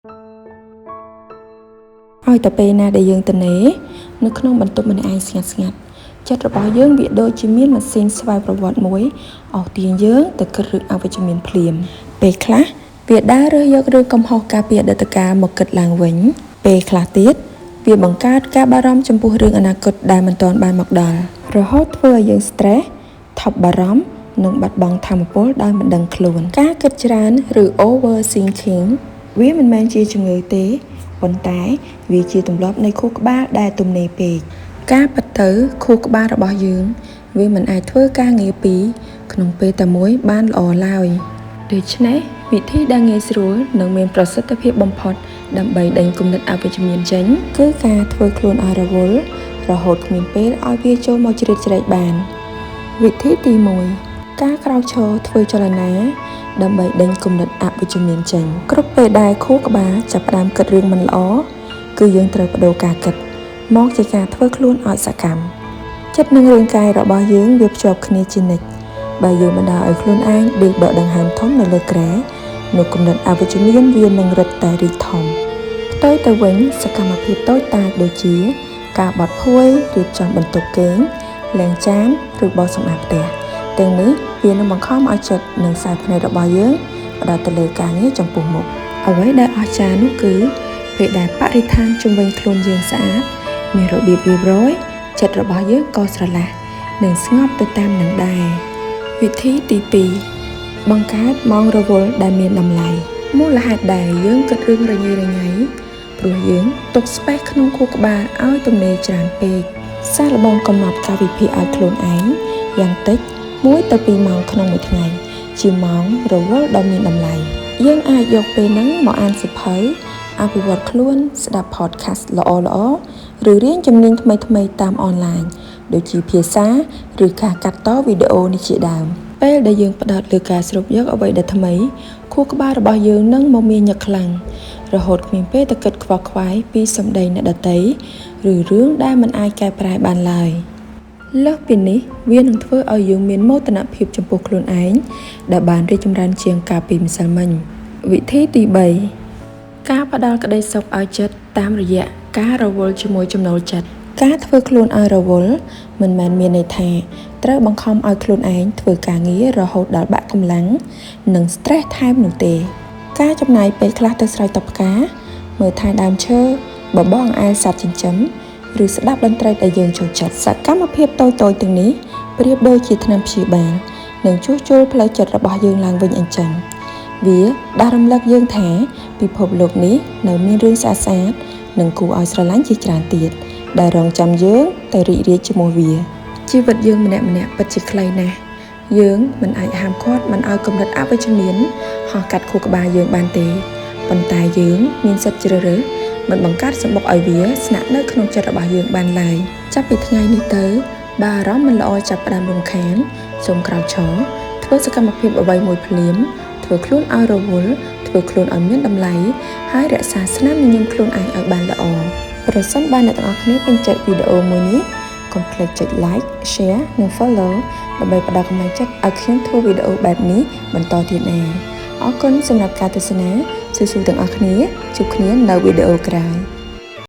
ឲ្យតែពេលណាដែលយើងទៅនៅក្នុងបន្ទប់ម្នាក់ឯងស្ងាត់ៗចិត្តរបស់យើងវាដូចជាមានម៉ាស៊ីនស្វ័យប្រវត្តិមួយអស់ទាញយើងទៅគិតរឿងអវិជ្ជមានភ្លាមពេលខ្លះវាដើររើសយករឿងកំហុសការពីអតីតកាលមកគិតឡើងវិញពេលខ្លះទៀតវាបង្កើតការបារម្ភចំពោះរឿងអនាគតដែលមិនទាន់បានមកដល់រហូតធ្វើឲ្យយើង stress ថប់បារម្ភនិងបាត់បង់ថាមពលដោយមិនដឹងខ្លួនការគិតច្រើនឬ overthinking វាមិនមែនជាជំងឺទេប៉ុន្តែវាជាទម្លាប់នៃខួរក្បាលដែលទំនេរពេកការពិតទៅខួរក្បាលរបស់យើងវាមិនអាចធ្វើការងារពីរក្នុងពេលតែមួយបានល្អឡើយដូច្នេះវិធីដែលងាយស្រួលនិងមានប្រសិទ្ធភាពបំផុតដើម្បីដេញគំនិតអវិជ្ជមានចេញគឺការធ្វើខ្លួនឲ្យរវល់រហូតគ្មានពេលឲ្យវាចូលមកជ្រៀតជ្រែកបានវិធីទី1ការក្រោកឈរធ្វើចលនាដើម្បីដេញគំនិតអវិជ្ជមានចេញគ្រប់ពេលដែលខួរក្បាលចាប់ផ្ដើមគិតរឿងមិនល្អគឺយើងត្រូវបដូរការគិតមកជាការធ្វើខ្លួនឲ្យសកម្មចិត្តនិងរាងកាយរបស់យើងវាភ្ជាប់គ្នាជានិច្ចបើយើងបណ្ដាលឲ្យខ្លួនឯងដេកដកដង្ហើមធំនៅលើគ្រែនោះគំនិតអវិជ្ជមានវានឹងរឹតតែរីកធំផ្ទុយទៅវិញសកម្មភាពតូចតាចដូចជាការបត់ភួយរៀបចំបន្ទប់គេងលាងចានឬបោសសម្អាតផ្ទះទាំងនេះវានឹងបង្ខំឲ្យចិត្តនិងខ្សែភ្នែករបស់យើងផ្ដោតទៅលើការងារចំពោះមុខអ្វីដែលអស្ចារ្យនោះគឺពេលដែលបរិស្ថានជុំវិញខ្លួនយើងស្អាតមានរបៀបរៀបរយចិត្តរបស់យើងក៏ស្រឡះនិងស្ងប់ទៅតាមនឹងដែរវិធីទី2បង្កើតម៉ោងរវល់ដែលមានតម្លៃមូលហេតុដែលយើងគិតរឿងរញ៉េរញ៉ៃព្រោះយើងទុក space ក្នុងខួរក្បាលឲ្យទំនេរច្រើនពេកសាកល្បងកំណត់កាលវិភាគឲ្យខ្លួនឯងយ៉ាងតិច1ទៅ2ម៉ោងក្នុងមួយថ្ងៃជាម៉ោងរវល់ដ៏មានតម្លៃយើងអាចយកពេលហ្នឹងមកអានសៀវភៅអភិវឌ្ឍខ្លួនស្ដាប់ podcast ល្អៗឬរៀនជំនាញថ្មីៗតាមអនឡាញដូចជាភាសាឬការកាត់តវីដេអូនេះជាដើមពេលដែលយើងផ្ដោតលើការស្រូបយកអ្វីដែលថ្មីខួរក្បាលរបស់យើងនឹងមមាញឹកខ្លាំងរហូតគ្មានពេលទៅគិតខ្វល់ខ្វាយពីសម្ដីអ្នកដទៃឬរឿងដែលមិនអាចកែប្រែបានឡើយលើសពីនេះវានឹងធ្វើឲ្យយើងមានមោទនភាពចំពោះខ្លួនឯងដែលបានរីកចម្រើនជាងកាលពីម្សិលមិញវិធីទី3ការផ្ដល់ក្តីសុខឲ្យចិត្តតាមរយៈការរវល់ជាមួយចំណូលចិត្តការធ្វើខ្លួនឲ្យរវល់មិនមែនមានន័យថាត្រូវបង្ខំឲ្យខ្លួនឯងធ្វើការងាររហូតដល់បាក់កម្លាំងនិង stress ថែមនោះទេការចំណាយពេលខ្លះទៅស្រោចទឹកផ្កាមើលថែដើមឈើបបរអង្អែលសត្វចិញ្ចឹមឬស្ដាប់តន្ត្រីដែលយើងចូលចិត្តសកម្មភាពតូចៗទាំងនេះប្រៀបដូចជាថ្នាំព្យាបាលនិងជួសជុលផ្លូវចិត្តរបស់យើងឡើងវិញអញ្ចឹងវាដាស់រំលឹកយើងថាពិភពលោកនេះនៅមានរឿងស្អាតៗនិងគួរឲ្យស្រឡាញ់ជាច្រើនទៀតដែលរងចាំយើងទៅរីករាយជាមួយវាជីវិតយើងម្នាក់ៗពិតជាខ្លីណាស់យើងមិនអាចហាមឃាត់មិនឲ្យគំនិតអវិជ្ជមានហោះកាត់ខួរក្បាលយើងបានទេប៉ុន្តែយើងមានសិទ្ធិជ្រើសរើសមិនបង្កើតសម្បុកឲ្យវាស្នាក់នៅក្នុងចិត្តរបស់យើងបានឡើយចាប់ពីថ្ងៃនេះទៅបើអារម្មណ៍មិនល្អចាប់ផ្ដើមរំខានសូមក្រោកឈរធ្វើសកម្មភាពអ្វីមួយភ្លាមធ្វើខ្លួនឲ្យរវល់ធ្វើខ្លួនឲ្យមានតម្លៃហើយរក្សាស្នាមញញឹមខ្លួនឯងឲ្យបានល្អប្រសិនបើអ្នកទាំងអស់គ្នាពេញចិត្តវីដេអូមួយនេះកុំភ្លេចចុច like share និង follow ដើម្បីផ្ដល់កម្លាំងចិត្តឲ្យខ្ញុំធ្វើវីដេអូបែបនេះបន្តទៀតដែរអរគុណសម្រាប់ការទស្សនាសួស្តីទាំងអស់គ្នាជួបគ្នានៅវីដេអូក្រោយ